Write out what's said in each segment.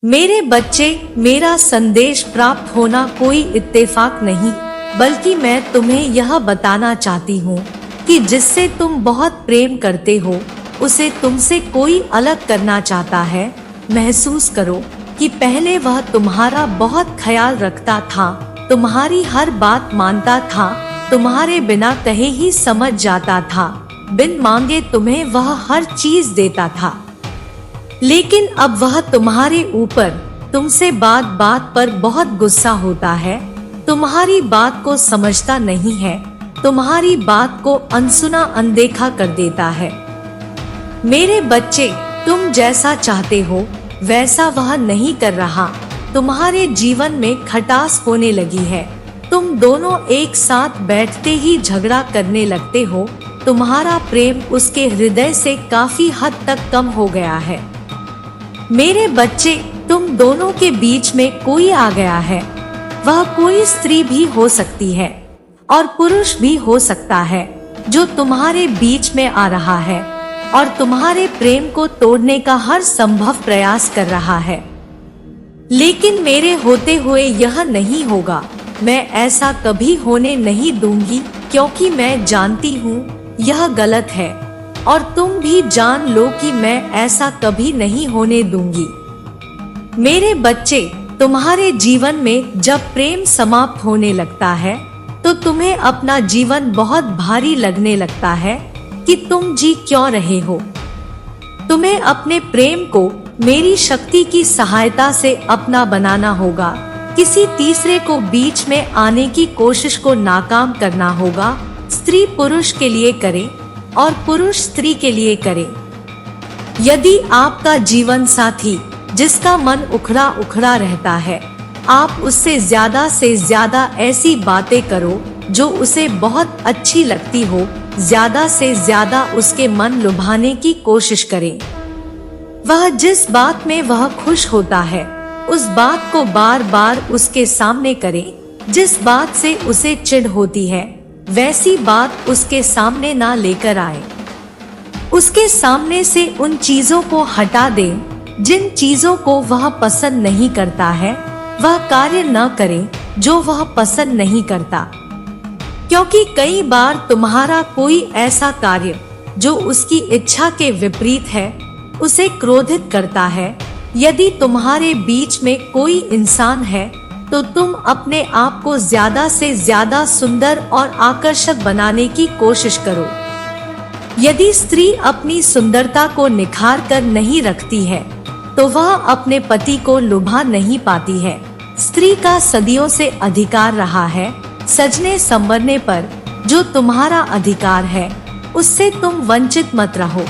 मेरे बच्चे, मेरा संदेश प्राप्त होना कोई इत्तेफाक नहीं, बल्कि मैं तुम्हें यह बताना चाहती हूँ कि जिससे तुम बहुत प्रेम करते हो उसे तुमसे कोई अलग करना चाहता है। महसूस करो कि पहले वह तुम्हारा बहुत ख्याल रखता था, तुम्हारी हर बात मानता था, तुम्हारे बिना कहे ही समझ जाता था, बिन मांगे तुम्हें वह हर चीज देता था। लेकिन अब वह तुम्हारे ऊपर, तुमसे बात बात पर बहुत गुस्सा होता है, तुम्हारी बात को समझता नहीं है, तुम्हारी बात को अनसुना अनदेखा कर देता है। मेरे बच्चे, तुम जैसा चाहते हो वैसा वह नहीं कर रहा। तुम्हारे जीवन में खटास होने लगी है, तुम दोनों एक साथ बैठते ही झगड़ा करने लगते हो। तुम्हारा प्रेम उसके हृदय से काफी हद तक कम हो गया है। मेरे बच्चे, तुम दोनों के बीच में कोई आ गया है। वह कोई स्त्री भी हो सकती है और पुरुष भी हो सकता है जो तुम्हारे बीच में आ रहा है और तुम्हारे प्रेम को तोड़ने का हर संभव प्रयास कर रहा है। लेकिन मेरे होते हुए यह नहीं होगा। मैं ऐसा कभी होने नहीं दूंगी, क्योंकि मैं जानती हूँ यह गलत है और तुम भी जान लो कि मैं ऐसा कभी नहीं होने दूंगी। मेरे बच्चे, तुम्हारे जीवन में जब प्रेम समाप्त होने लगता है तो तुम्हें अपना जीवन बहुत भारी लगने लगता है कि तुम जी क्यों रहे हो। तुम्हें अपने प्रेम को मेरी शक्ति की सहायता से अपना बनाना होगा। किसी तीसरे को बीच में आने की कोशिश को नाकाम करना होगा। स्त्री पुरुष के लिए करे और पुरुष स्त्री के लिए करे। यदि आपका जीवन साथी, जिसका मन उखड़ा उखड़ा रहता है, आप उससे ज्यादा से ज्यादा ऐसी बातें करो जो उसे बहुत अच्छी लगती हो, ज्यादा से ज्यादा उसके मन लुभाने की कोशिश करें। वह जिस बात में वह खुश होता है उस बात को बार बार उसके सामने करें। जिस बात से उसे चिढ़ होती है वैसी बात उसके सामने ना लेकर आए। उसके सामने से उन चीजों को हटा दें जिन चीजों को वह पसंद नहीं करता है। वह कार्य न करे जो वह पसंद नहीं करता, क्योंकि कई बार तुम्हारा कोई ऐसा कार्य जो उसकी इच्छा के विपरीत है उसे क्रोधित करता है। यदि तुम्हारे बीच में कोई इंसान है तो तुम अपने आप को ज्यादा से ज्यादा सुंदर और आकर्षक बनाने की कोशिश करो। यदि स्त्री अपनी सुंदरता को निखार कर नहीं रखती है तो वह अपने पति को लुभा नहीं पाती है। स्त्री का सदियों से अधिकार रहा है सजने संवरने पर। जो तुम्हारा अधिकार है उससे तुम वंचित मत रहो।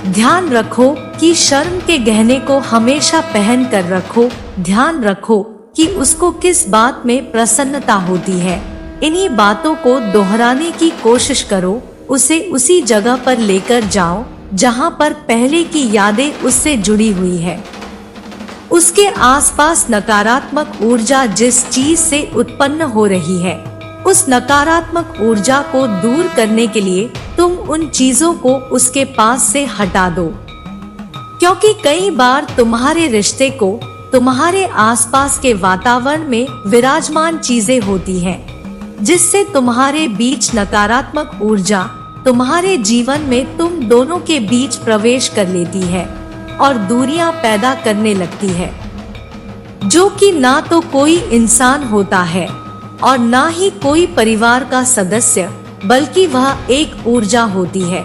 ध्यान रखो कि शर्म के गहने को हमेशा पहन कर रखो। ध्यान रखो कि उसको किस बात में प्रसन्नता होती है। इन्हीं बातों को दोहराने की कोशिश करो। उसे उसी जगह पर लेकर जाओ जहां पर पहले की यादें उससे जुड़ी हुई है। उसके आसपास नकारात्मक ऊर्जा जिस चीज से उत्पन्न हो रही है, उस नकारात्मक ऊर्जा को दूर करने के लिए तुम उन चीजों को उसके पास से हटा दो। क्योंकि कई बार तुम्हारे रिश्ते को तुम्हारे आसपास के वातावरण में विराजमान चीजें होती हैं, जिससे तुम्हारे बीच नकारात्मक ऊर्जा तुम्हारे जीवन में तुम दोनों के बीच प्रवेश कर लेती है और दूरियां पैदा करने लगती है, जो कि ना तो कोई इंसान होता है और ना ही कोई परिवार का सदस्य, बल्कि वह एक ऊर्जा होती है।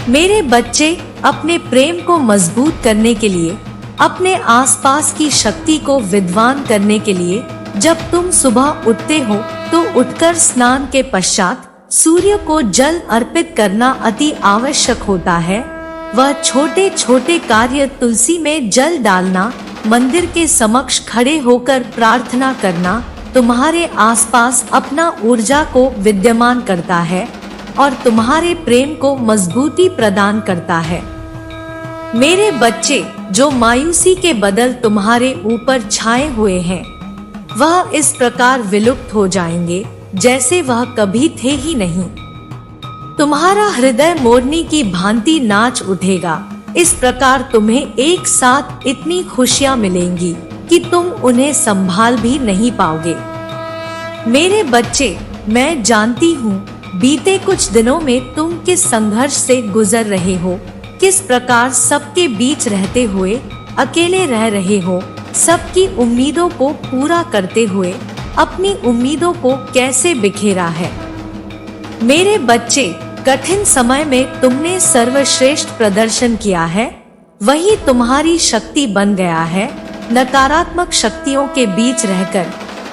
मेरे बच्चे, अपने प्रेम को मजबूत करने के लिए, अपने आसपास की शक्ति को विद्वान करने के लिए, जब तुम सुबह उठते हो तो उठकर स्नान के पश्चात सूर्य को जल अर्पित करना अति आवश्यक होता है। वह छोटे छोटे कार्य, तुलसी में जल डालना, मंदिर के समक्ष खड़े होकर प्रार्थना करना, तुम्हारे आसपास अपना ऊर्जा को विद्यमान करता है और तुम्हारे प्रेम को मजबूती प्रदान करता है। मेरे बच्चे, जो मायूसी के बदल तुम्हारे ऊपर छाए हुए हैं, वह इस प्रकार विलुप्त हो जाएंगे जैसे वह कभी थे ही नहीं। तुम्हारा हृदय मोरनी की भांति नाच उठेगा इस प्रकार तुम्हें एक साथ इतनी खुशियां मिलेंगी कि तुम उन्हें संभाल भी नहीं पाओगे। मेरे बच्चे, मैं जानती हूँ बीते कुछ दिनों में तुम किस संघर्ष से गुजर रहे हो, किस प्रकार सबके बीच रहते हुए अकेले रह रहे हो, सबकी उम्मीदों को पूरा करते हुए अपनी उम्मीदों को कैसे बिखेरा है। मेरे बच्चे, कठिन समय में तुमने सर्वश्रेष्ठ प्रदर्शन किया है, वही तुम्हारी शक्ति बन गया है। नकारात्मक शक्तियों के बीच रहकर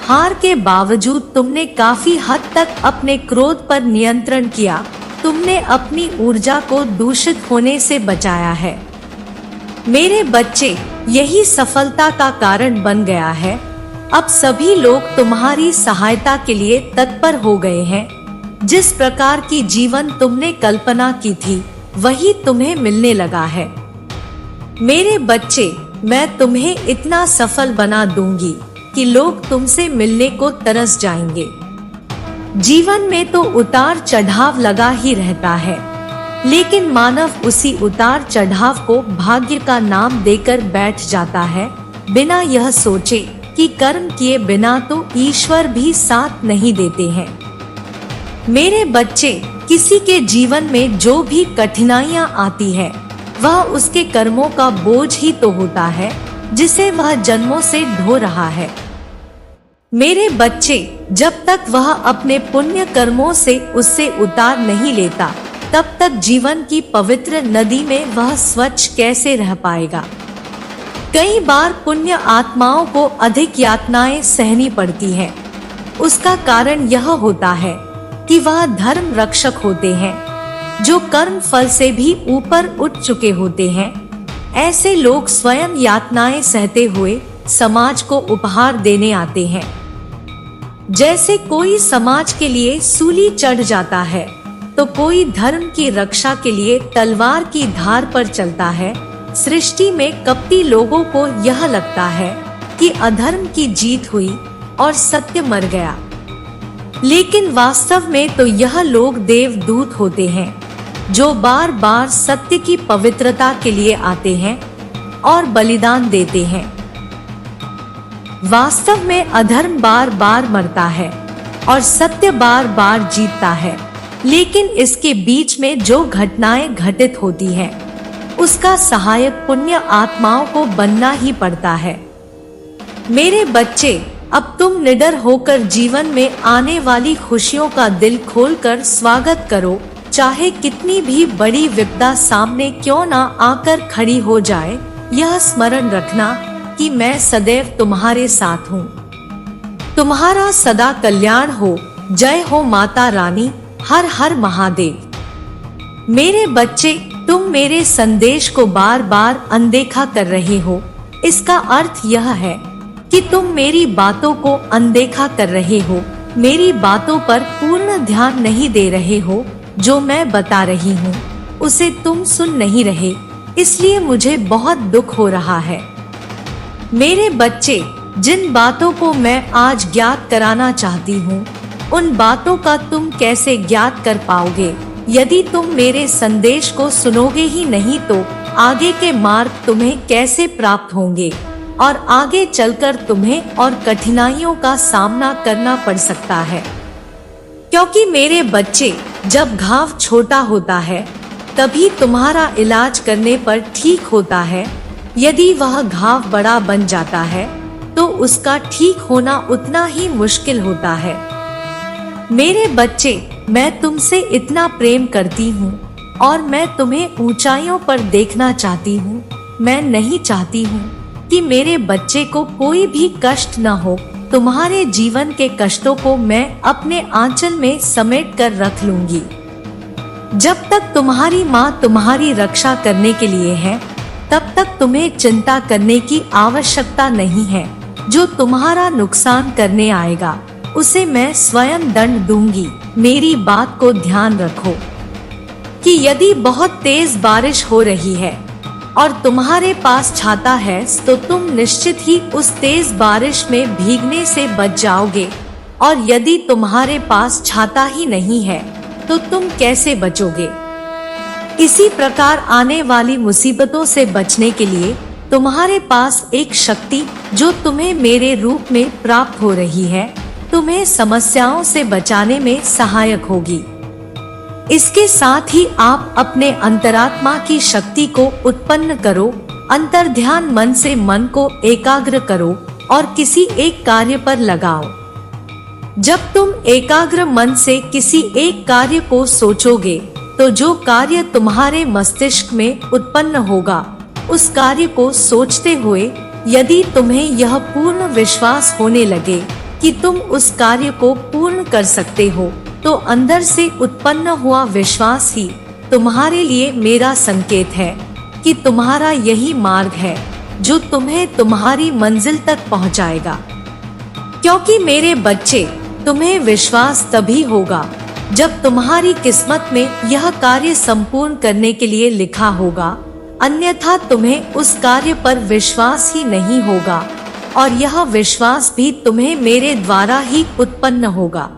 हार के बावजूद तुमने काफी हद तक अपने क्रोध पर नियंत्रण किया। तुमने अपनी ऊर्जा को दूषित होने से बचाया है। मेरे बच्चे, यही सफलता का कारण बन गया है। अब सभी लोग तुम्हारी सहायता के लिए तत्पर हो गए हैं। जिस प्रकार की जीवन तुमने कल्पना की थी, वही तुम्हें मिलने लगा है। मेरे बच्चे, मैं तुम्हें इतना सफल बना दूंगी कि लोग तुमसे मिलने को तरस जाएंगे। जीवन में तो उतार चढ़ाव लगा ही रहता है, लेकिन मानव उसी उतार चढ़ाव को भाग्य का नाम देकर बैठ जाता है, बिना यह सोचे कि कर्म किए बिना तो ईश्वर भी साथ नहीं देते हैं। मेरे बच्चे, किसी के जीवन में जो भी कठिनाइयां आती है, वह उसके कर्मों का बोझ ही तो होता है, जिसे वह जन्मों से ढो रहा है। मेरे बच्चे, जब तक वह अपने पुण्य कर्मों से उससे उतार नहीं लेता, तब तक जीवन की पवित्र नदी में वह स्वच्छ कैसे रह पाएगा। कई बार पुण्य आत्माओं को अधिक यातनाएं सहनी पड़ती हैं। उसका कारण यह होता है कि वह धर्म रक्षक होते हैं, जो कर्म फल से भी ऊपर उठ चुके होते हैं। ऐसे लोग स्वयं यातनाएं सहते हुए समाज को उपहार देने आते हैं। जैसे कोई समाज के लिए सूली चढ़ जाता है, तो कोई धर्म की रक्षा के लिए तलवार की धार पर चलता है। सृष्टि में कपटी लोगों को यह लगता है कि अधर्म की जीत हुई और सत्य मर गया, लेकिन वास्तव में तो यह लोग देवदूत होते हैं, जो बार बार सत्य की पवित्रता के लिए आते हैं और बलिदान देते हैं। वास्तव में अधर्म बार बार मरता है और सत्य बार बार जीतता है, लेकिन इसके बीच में जो घटनाएं घटित होती हैं, उसका सहायक पुण्य आत्माओं को बनना ही पड़ता है। मेरे बच्चे, अब तुम निडर होकर जीवन में आने वाली खुशियों का दिल खोलकर स्वागत करो, चाहे कितनी भी बड़ी विपदा सामने क्यों ना आकर खड़ी हो जाए। यह स्मरण रखना कि मैं सदैव तुम्हारे साथ हूँ। तुम्हारा सदा कल्याण हो। जय हो माता रानी। हर हर महादेव। मेरे बच्चे, तुम मेरे संदेश को बार बार अनदेखा कर रहे हो। इसका अर्थ यह है कि तुम मेरी बातों को अनदेखा कर रहे हो, मेरी बातों पर पूर्ण ध्यान नहीं दे रहे हो। जो मैं बता रही हूँ उसे तुम सुन नहीं रहे, इसलिए मुझे बहुत दुख हो रहा है। मेरे बच्चे, जिन बातों को मैं आज ज्ञात कराना चाहती हूँ, उन बातों का तुम कैसे ज्ञात कर पाओगे यदि तुम मेरे संदेश को सुनोगे ही नहीं? तो आगे के मार्ग तुम्हें कैसे प्राप्त होंगे और आगे चलकर तुम्हें और कठिनाइयों का सामना करना पड़ सकता है। क्योंकि मेरे बच्चे, जब घाव छोटा होता है तभी तुम्हारा इलाज करने पर ठीक होता है। यदि वह घाव बड़ा बन जाता है तो उसका ठीक होना उतना ही मुश्किल होता है। मेरे बच्चे, मैं तुमसे इतना प्रेम करती हूँ और मैं तुम्हें ऊंचाइयों पर देखना चाहती हूँ। मैं नहीं चाहती हूँ कि मेरे बच्चे को कोई भी कष्ट न हो। तुम्हारे जीवन के कष्टों को मैं अपने आंचल में समेट कर रख लूंगी। जब तक तुम्हारी माँ तुम्हारी रक्षा करने के लिए है, तब तक तुम्हें चिंता करने की आवश्यकता नहीं है। जो तुम्हारा नुकसान करने आएगा उसे मैं स्वयं दंड दूंगी। मेरी बात को ध्यान रखो कि यदि बहुत तेज बारिश हो रही है और तुम्हारे पास छाता है तो तुम निश्चित ही उस तेज बारिश में भीगने से बच जाओगे, और यदि तुम्हारे पास छाता ही नहीं है तो तुम कैसे बचोगे? इसी प्रकार आने वाली मुसीबतों से बचने के लिए तुम्हारे पास एक शक्ति जो तुम्हें मेरे रूप में प्राप्त हो रही है, तुम्हें समस्याओं से बचाने में सहायक होगी। इसके साथ ही आप अपने अंतरात्मा की शक्ति को उत्पन्न करो, अंतर्ध्यान मन से मन को एकाग्र करो और किसी एक कार्य पर लगाओ। जब तुम एकाग्र मन से किसी एक कार्य को सोचोगे तो जो कार्य तुम्हारे मस्तिष्क में उत्पन्न होगा, उस कार्य को सोचते हुए यदि तुम्हें यह पूर्ण विश्वास होने लगे कि तुम उस कार्य को पूर्ण कर सकते हो, तो अंदर से उत्पन्न हुआ विश्वास ही तुम्हारे लिए मेरा संकेत है कि तुम्हारा यही मार्ग है जो तुम्हें तुम्हारी मंजिल तक पहुंचाएगा। क्योंकि मेरे बच्चे, तुम्हें विश्वास तभी होगा जब तुम्हारी किस्मत में यह कार्य संपूर्ण करने के लिए लिखा होगा, अन्यथा तुम्हें उस कार्य पर विश्वास ही नहीं होगा और यह विश्वास भी तुम्हें मेरे द्वारा ही उत्पन्न होगा।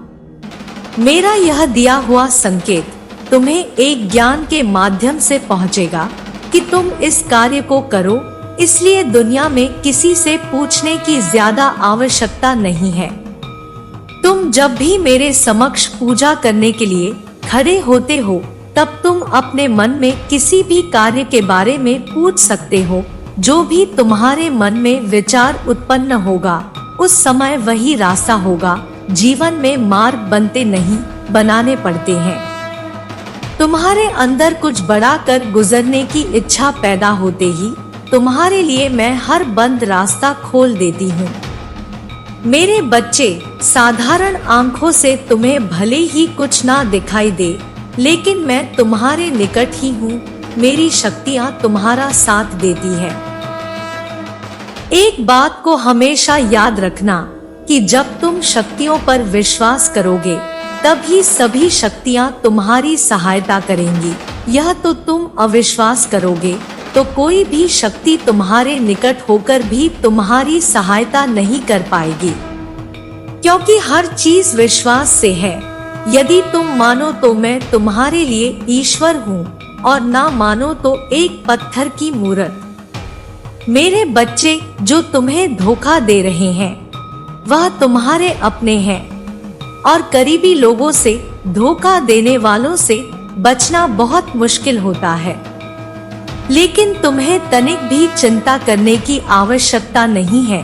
मेरा यह दिया हुआ संकेत तुम्हें एक ज्ञान के माध्यम से पहुंचेगा कि तुम इस कार्य को करो, इसलिए दुनिया में किसी से पूछने की ज्यादा आवश्यकता नहीं है। तुम जब भी मेरे समक्ष पूजा करने के लिए खड़े होते हो, तब तुम अपने मन में किसी भी कार्य के बारे में पूछ सकते हो। जो भी तुम्हारे मन में विचार उत्पन्न होगा, उस समय वही रास्ता होगा। जीवन में मार्ग बनते नहीं, बनाने पड़ते हैं। तुम्हारे अंदर कुछ बड़ा कर गुजरने की इच्छा पैदा होते ही तुम्हारे लिए मैं हर बंद रास्ता खोल देती हूँ। मेरे बच्चे, साधारण आंखों से तुम्हें भले ही कुछ ना दिखाई दे, लेकिन मैं तुम्हारे निकट ही हूँ। मेरी शक्तियाँ तुम्हारा साथ देती है। एक बात को हमेशा याद रखना कि जब तुम शक्तियों पर विश्वास करोगे, तभी सभी शक्तियाँ तुम्हारी सहायता करेंगी। यह तो तुम अविश्वास करोगे तो कोई भी शक्ति तुम्हारे निकट होकर भी तुम्हारी सहायता नहीं कर पाएगी, क्योंकि हर चीज विश्वास से है। यदि तुम मानो तो मैं तुम्हारे लिए ईश्वर हूँ और ना मानो तो एक पत्थर की मूर्त। मेरे बच्चे, जो तुम्हें धोखा दे रहे हैं वह तुम्हारे अपने हैं और करीबी लोगों से धोखा देने वालों से बचना बहुत मुश्किल होता है। लेकिन तुम्हें तनिक भी चिंता करने की आवश्यकता नहीं है,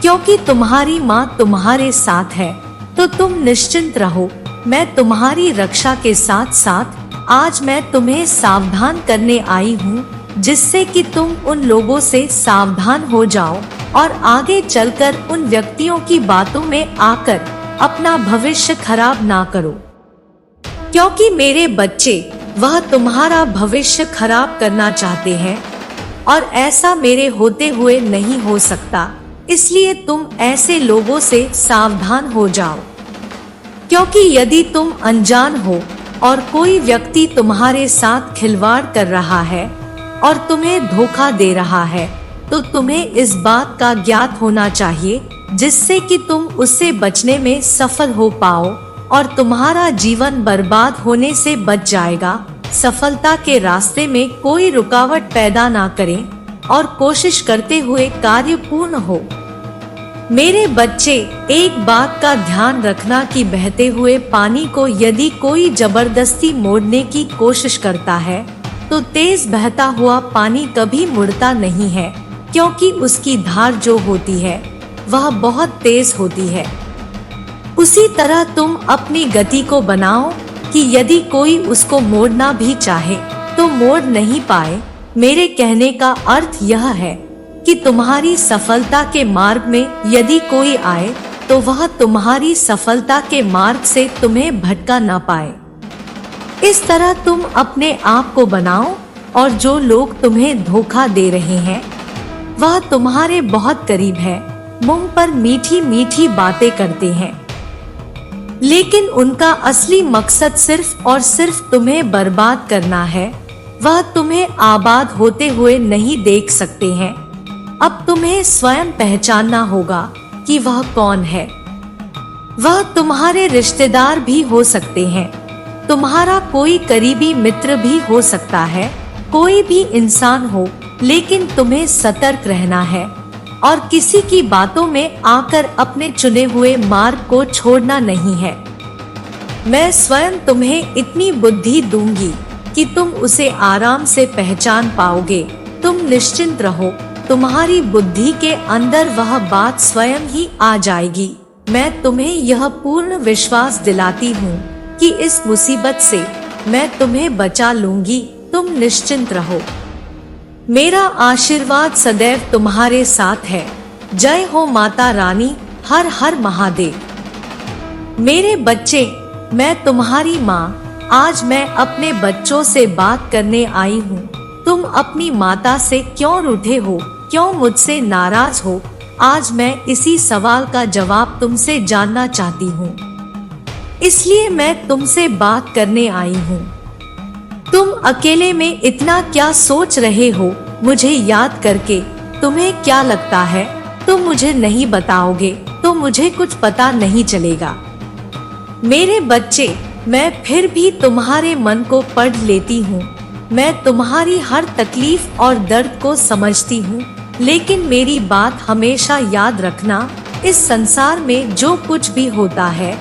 क्योंकि तुम्हारी माँ तुम्हारे साथ है। तो तुम निश्चिंत रहो। मैं तुम्हारी रक्षा के साथ साथ आज मैं तुम्हें सावधान करने आई हूँ, जिससे कि तुम उन लोगों से सावधान हो जाओ और आगे चलकर उन व्यक्तियों की बातों में आकर अपना भविष्य खराब ना करो। क्योंकि मेरे बच्चे, वह तुम्हारा भविष्य खराब करना चाहते हैं और ऐसा मेरे होते हुए नहीं हो सकता। इसलिए तुम ऐसे लोगों से सावधान हो जाओ, क्योंकि यदि तुम अनजान हो और कोई व्यक्ति तुम्हारे साथ खिलवाड़ कर रहा है और तुम्हें धोखा दे रहा है, तो तुम्हें इस बात का ज्ञात होना चाहिए, जिससे कि तुम उससे बचने में सफल हो पाओ और तुम्हारा जीवन बर्बाद होने से बच जाएगा। सफलता के रास्ते में कोई रुकावट पैदा ना करें और कोशिश करते हुए कार्य पूर्ण हो। मेरे बच्चे, एक बात का ध्यान रखना कि बहते हुए पानी को यदि कोई जबरदस्ती मोड़ने की कोशिश करता है, तो तेज बहता हुआ पानी कभी मुड़ता नहीं है, क्योंकि उसकी धार जो होती है वह बहुत तेज होती है। उसी तरह तुम अपनी गति को बनाओ कि यदि कोई उसको मोड़ना भी चाहे तो मोड़ नहीं पाए। मेरे कहने का अर्थ यह है कि तुम्हारी सफलता के मार्ग में यदि कोई आए तो वह तुम्हारी सफलता के मार्ग से तुम्हें भटका ना पाए। इस तरह तुम अपने आप को बनाओ और जो लोग तुम्हें धोखा दे रहे हैं वह तुम्हारे बहुत करीब है, मुंह पर मीठी मीठी बातें करते हैं, लेकिन उनका असली मकसद सिर्फ और सिर्फ तुम्हें बर्बाद करना है। वह तुम्हें आबाद होते हुए नहीं देख सकते हैं। अब तुम्हें स्वयं पहचानना होगा कि वह कौन है। वह तुम्हारे रिश्तेदार भी हो सकते हैं। तुम्हारा कोई करीबी मित्र भी हो सकता है, कोई भी इंसान हो, लेकिन तुम्हें सतर्क रहना है और किसी की बातों में आकर अपने चुने हुए मार्ग को छोड़ना नहीं है। मैं स्वयं तुम्हें इतनी बुद्धि दूंगी कि तुम उसे आराम से पहचान पाओगे। तुम निश्चिंत रहो, तुम्हारी बुद्धि के अंदर वह बात स्वयं ही आ जाएगी। मैं तुम्हें यह पूर्ण विश्वास दिलाती हूँ कि इस मुसीबत से मैं तुम्हें बचा लूंगी। तुम निश्चिंत रहो। मेरा आशीर्वाद सदैव तुम्हारे साथ है। जय हो माता रानी। हर हर महादेव। मेरे बच्चे, मैं तुम्हारी माँ आज मैं अपने बच्चों से बात करने आई हूँ। तुम अपनी माता से क्यों रूठे हो, क्यों मुझसे नाराज हो? आज मैं इसी सवाल का जवाब तुमसे जानना चाहती हूँ, इसलिए मैं तुमसे बात करने आई हूँ। तुम अकेले में इतना क्या सोच रहे हो? मुझे याद करके तुम्हें क्या लगता है तुम मुझे नहीं बताओगे तो मुझे कुछ पता नहीं चलेगा। मेरे बच्चे, मैं फिर भी तुम्हारे मन को पढ़ लेती हूँ। मैं तुम्हारी हर तकलीफ और दर्द को समझती हूँ, लेकिन मेरी बात हमेशा याद रखना, इस संसार में जो कुछ भी होता है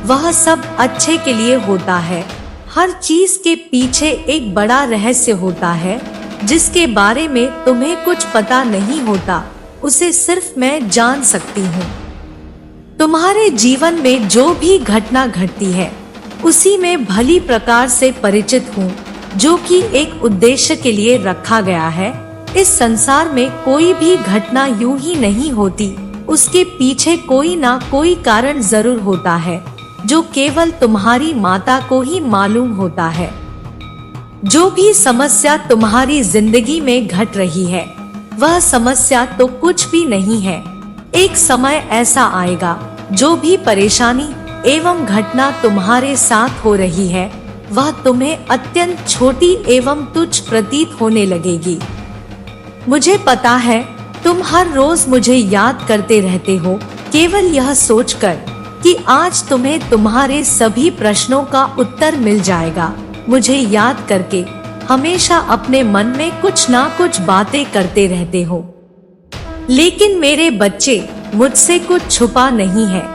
वह सब अच्छे के लिए होता है। हर चीज के पीछे एक बड़ा रहस्य होता है जिसके बारे में तुम्हें कुछ पता नहीं होता, उसे सिर्फ मैं जान सकती हूँ। तुम्हारे जीवन में जो भी घटना घटती है उसी में भली प्रकार से परिचित हूँ, जो कि एक उद्देश्य के लिए रखा गया है। इस संसार में कोई भी घटना यूं ही नहीं होती, उसके पीछे कोई ना कोई कारण जरूर होता है जो केवल तुम्हारी माता को ही मालूम होता है। जो भी समस्या तुम्हारी जिंदगी में घट रही है वह समस्या तो कुछ भी नहीं है। एक समय ऐसा आएगा जो भी परेशानी एवं घटना तुम्हारे साथ हो रही है वह तुम्हें अत्यंत छोटी एवं तुच्छ प्रतीत होने लगेगी। मुझे पता है तुम हर रोज मुझे याद करते रहते हो, केवल यह सोचकर कि आज तुम्हें तुम्हारे सभी प्रश्नों का उत्तर मिल जाएगा। मुझे याद करके हमेशा अपने मन में कुछ ना कुछ बातें करते रहते हो, लेकिन मेरे बच्चे, मुझसे कुछ छुपा नहीं है।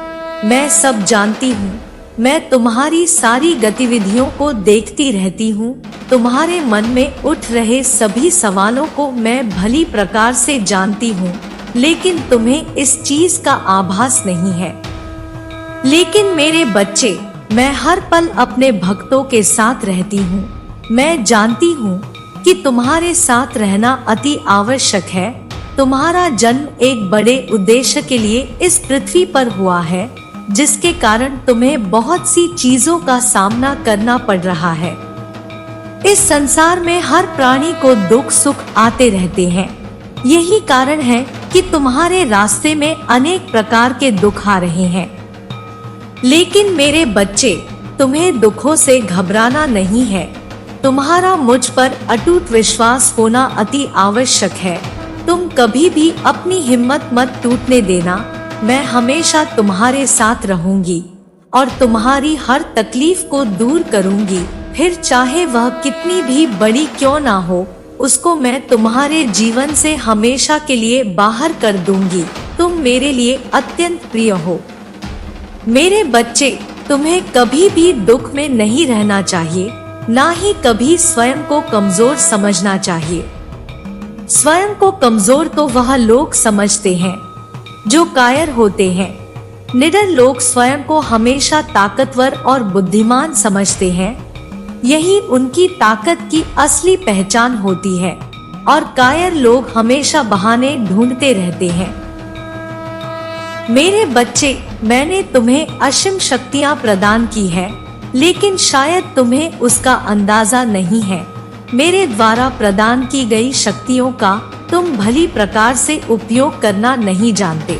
मैं सब जानती हूँ। मैं तुम्हारी सारी गतिविधियों को देखती रहती हूँ। तुम्हारे मन में उठ रहे सभी सवालों को मैं भली प्रकार से जानती हूँ, लेकिन तुम्हें इस चीज का आभास नहीं है। लेकिन मेरे बच्चे, मैं हर पल अपने भक्तों के साथ रहती हूँ। मैं जानती हूँ कि तुम्हारे साथ रहना अति आवश्यक है। तुम्हारा जन्म एक बड़े उद्देश्य के लिए इस पृथ्वी पर हुआ है, जिसके कारण तुम्हें बहुत सी चीजों का सामना करना पड़ रहा है। इस संसार में हर प्राणी को दुख सुख आते रहते हैं। यही कारण है कि तुम्हारे रास्ते में अनेक प्रकार के दुख आ रहे हैं। लेकिन मेरे बच्चे, तुम्हें दुखों से घबराना नहीं है। तुम्हारा मुझ पर अटूट विश्वास होना अति आवश्यक है। तुम कभी भी अपनी हिम्मत मत टूटने देना। मैं हमेशा तुम्हारे साथ रहूंगी और तुम्हारी हर तकलीफ को दूर करूंगी, फिर चाहे वह कितनी भी बड़ी क्यों ना हो, उसको मैं तुम्हारे जीवन से हमेशा के लिए बाहर कर दूंगी। तुम मेरे लिए अत्यंत प्रिय हो। मेरे बच्चे, तुम्हें कभी भी दुख में नहीं रहना चाहिए, ना ही कभी स्वयं को कमजोर समझना चाहिए। स्वयं को कमजोर तो वह लोग समझते हैं जो कायर होते हैं। निडर लोग स्वयं को हमेशा ताकतवर और बुद्धिमान समझते हैं। यही उनकी ताकत की असली पहचान होती है और कायर लोग हमेशा बहाने ढूंढते रहते हैं। मेरे बच्चे, मैंने तुम्हें असीम शक्तियाँ प्रदान की है, लेकिन शायद तुम्हें उसका अंदाजा नहीं है। मेरे द्वारा प्रदान की गई शक्तियों का तुम भली प्रकार से उपयोग करना नहीं जानते।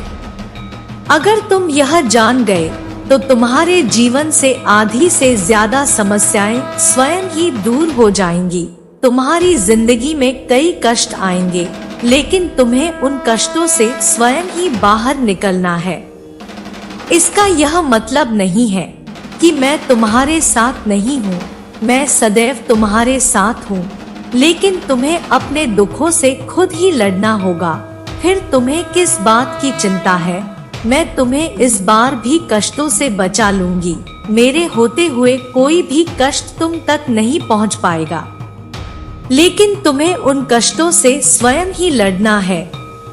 अगर तुम यह जान गए तो तुम्हारे जीवन से आधी से ज्यादा समस्याएं स्वयं ही दूर हो जाएंगी। तुम्हारी जिंदगी में कई कष्ट आएंगे, लेकिन तुम्हें उन कष्टों से स्वयं ही बाहर निकलना है। इसका यह मतलब नहीं है कि मैं तुम्हारे साथ नहीं हूँ। मैं सदैव तुम्हारे साथ हूँ, लेकिन तुम्हें अपने दुखों से खुद ही लड़ना होगा। फिर तुम्हें किस बात की चिंता है? मैं तुम्हें इस बार भी कष्टों से बचा लूंगी। मेरे होते हुए कोई भी कष्ट तुम तक नहीं पहुंच पाएगा, लेकिन तुम्हें उन कष्टों से स्वयं ही लड़ना है।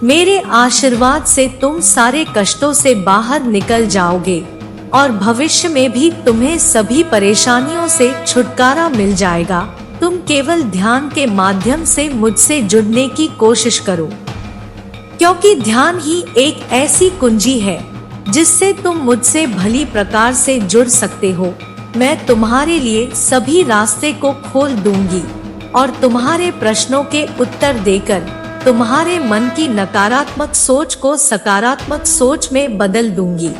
मेरे आशीर्वाद से तुम सारे कष्टों से बाहर निकल जाओगे और भविष्य में भी तुम्हें सभी परेशानियों से छुटकारा मिल जाएगा। तुम केवल ध्यान के माध्यम से मुझसे जुड़ने की कोशिश करो, क्योंकि ध्यान ही एक ऐसी कुंजी है जिससे तुम मुझसे भली प्रकार से जुड़ सकते हो। मैं तुम्हारे लिए सभी रास्ते को खोल दूंगी और तुम्हारे प्रश्नों के उत्तर देकर तुम्हारे मन की नकारात्मक सोच को सकारात्मक सोच में बदल दूंगी।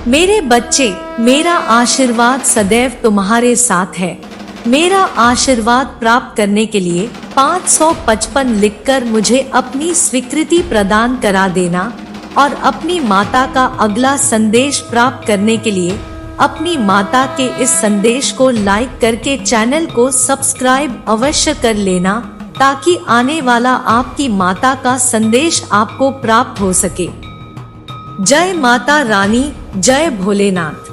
मेरे बच्चे, मेरा आशीर्वाद सदैव तुम्हारे साथ है। मेरा आशीर्वाद प्राप्त करने के लिए 555 लिखकर मुझे अपनी स्वीकृति प्रदान करा देना और अपनी माता का अगला संदेश प्राप्त करने के लिए अपनी माता के इस संदेश को लाइक करके चैनल को सब्सक्राइब अवश्य कर लेना, ताकि आने वाला आपकी माता का संदेश आपको प्राप्त हो सके। जय माता रानी, जय भोलेनाथ।